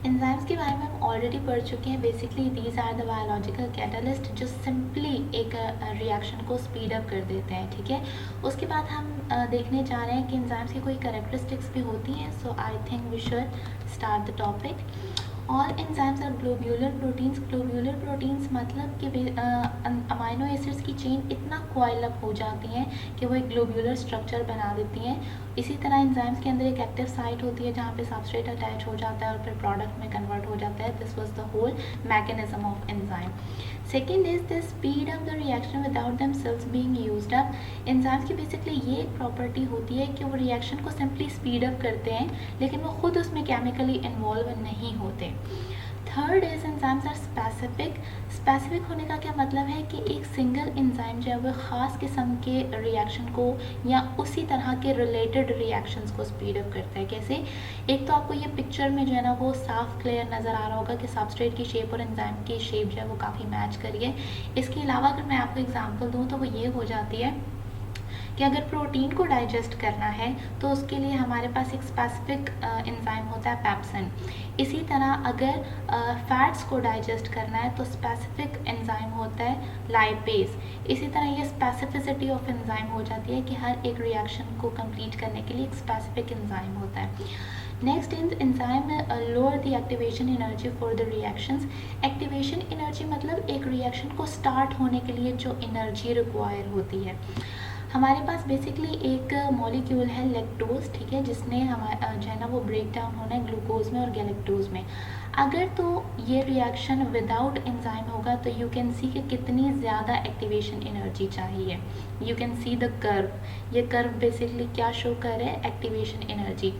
Enzymes के बारे में हम ऑलरेडी पढ़ चुके हैं। Basically these are the biological catalyst जो सिंपली एक रिएक्शन को स्पीड अप कर देते हैं, ठीक है। उसके बाद हम देखने जा रहे हैं कि एंजाइम्स की कोई कैरेक्टरिस्टिक्स भी होती हैं। So I think we should start the topic. All enzymes are globular proteins. Globular proteins मतलब कि अमाइनो एसिड्स की चेन इतना कॉइल अप हो जाती हैं कि वो एक ग्लोब्यूलर स्ट्रक्चर बना देती हैं। इसी तरह एंजाइम्स के अंदर एक एक्टिव साइट होती है जहाँ पे सबस्ट्रेट अटैच हो जाता है और फिर प्रोडक्ट में कन्वर्ट हो जाता है। This was the whole mechanism of enzyme. Second is the speed of the reaction without themselves being used up. Enzymes की बेसिकली ये एक प्रॉपर्टी होती है कि वो रिएक्शन को सिंपली स्पीड अप करते हैं लेकिन वो खुद उसमें केमिकली इन्वॉल्व नहीं होते। Third is enzymes are specific. Specific होने का क्या मतलब है कि एक सिंगल एंजाइम जो है वो ख़ास किस्म के रिएक्शन को या उसी तरह के रिलेटेड रिएक्शंस को स्पीड अप करता है। कैसे? एक तो आपको ये पिक्चर में जो है ना वो साफ क्लियर नज़र आ रहा होगा कि सबस्ट्रेट की शेप और एंजाइम की शेप जो है वो काफ़ी मैच करी है। इसके अलावा अगर मैं आपको एग्जांपल दूँ तो वो ये हो जाती है कि अगर प्रोटीन को डाइजेस्ट करना है तो उसके लिए हमारे पास एक स्पेसिफिक एंजाइम होता है पेप्सिन। इसी तरह अगर फैट्स को डाइजेस्ट करना है तो स्पेसिफिक एंजाइम होता है लाइपेज। इसी तरह ये स्पेसिफिसिटी ऑफ एंजाइम हो जाती है कि हर एक रिएक्शन को कंप्लीट करने के लिए एक स्पेसिफिक एंजाइम होता है। Next is enzyme lower the activation energy for the reactions. Activation energy मतलब एक रिएक्शन को स्टार्ट होने के लिए जो एनर्जी रिक्वायर होती है। हमारे पास बेसिकली एक मॉलिक्यूल है लैक्टोज, ठीक है, जिसने हमारा जो है ना वो ब्रेक डाउन होना है ग्लूकोज में और गैलेक्टोज में। अगर तो ये रिएक्शन विदाउट एंजाइम होगा तो यू कैन सी कि कितनी ज़्यादा एक्टिवेशन एनर्जी चाहिए। You can see the curve. ये कर्व बेसिकली क्या शो कर रहा है? Activation energy.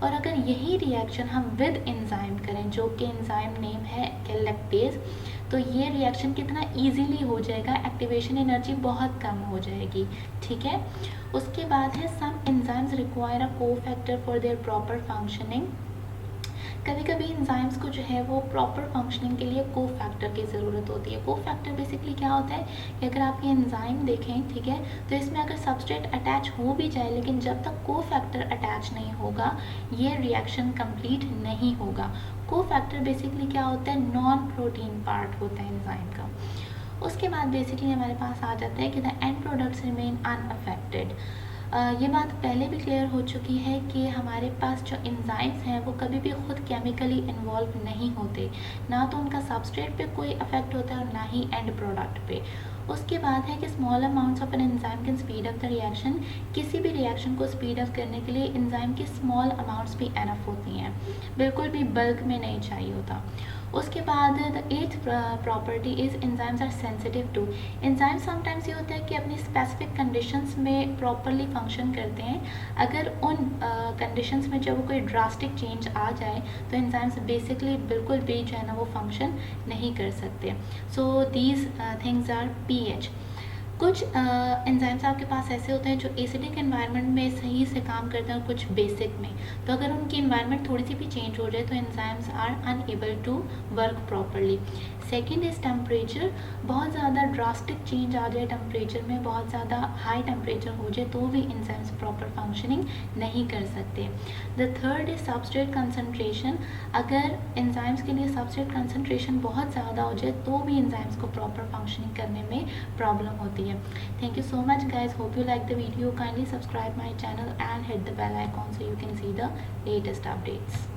और अगर यही रिएक्शन हम विद एंजाइम करें जो कि एंजाइम नेम है लैक्टेज, तो ये रिएक्शन कितना इजीली हो जाएगा, एक्टिवेशन एनर्जी बहुत कम हो जाएगी, ठीक है। उसके बाद है some enzymes require a cofactor for their proper functioning. कभी कभी एंजाइम्स को जो है वो प्रॉपर फंक्शनिंग के लिए कोफैक्टर की ज़रूरत होती है। कोफैक्टर बेसिकली क्या होता है कि अगर आप ये एंजाइम देखें, ठीक है, तो इसमें अगर सबस्ट्रेट अटैच हो भी जाए लेकिन जब तक कोफैक्टर अटैच नहीं होगा ये रिएक्शन कंप्लीट नहीं होगा। कोफैक्टर बेसिकली क्या होता है? नॉन प्रोटीन पार्ट होता है एंजाइम का। उसके बाद बेसिकली हमारे पास आ जाता है कि the end products remain unaffected. ये बात पहले भी क्लियर हो चुकी है कि हमारे पास जो एंजाइम्स हैं वो कभी भी खुद केमिकली इन्वॉल्व नहीं होते, ना तो उनका सबस्ट्रेट पे कोई इफेक्ट होता है और ना ही एंड प्रोडक्ट पे। उसके बाद है कि small amounts of an enzyme can speed up the reaction. किसी भी रिएक्शन को स्पीड अप करने के लिए एंजाइम की स्मॉल अमाउंट्स भी एनफ होती हैं, बिल्कुल भी बल्क में नहीं चाहिए होता। उसके बाद the eighth property is enzymes are sensitive to. Enzyme sometimes ये होता है कि अपनी स्पेसिफिक कंडीशंस में प्रॉपरली फंक्शन करते हैं। अगर उन कंडीशंस में जब कोई ड्रास्टिक चेंज आ जाए तो एंजाइम्स बेसिकली बिल्कुल भी जो है ना वो फंक्शन नहीं कर सकते। So these things are pH. कुछ एंजाइम्स आपके पास ऐसे होते हैं जो एसिडिक एनवायरनमेंट में सही से काम करते हैं और कुछ बेसिक में। तो अगर उनकी एनवायरनमेंट थोड़ी सी भी चेंज हो जाए तो enzymes are unable to work properly. Second is temperature. बहुत ज़्यादा ड्रास्टिक चेंज आ जाए टेम्परेचर में, बहुत ज़्यादा हाई टेम्परेचर हो जाए तो भी एंजाइम्स प्रॉपर फंक्शनिंग नहीं कर सकते। The third is substrate concentration. अगर एंजाइम्स के लिए सबस्ट्रेट कंसनट्रेशन बहुत ज़्यादा हो जाए तो भी एंजाइम्स को प्रॉपर फंक्शनिंग करने में प्रॉब्लम होती है। Thank you so much guys, hope you like the video. Kindly subscribe my channel and hit the bell icon so you can see the latest updates.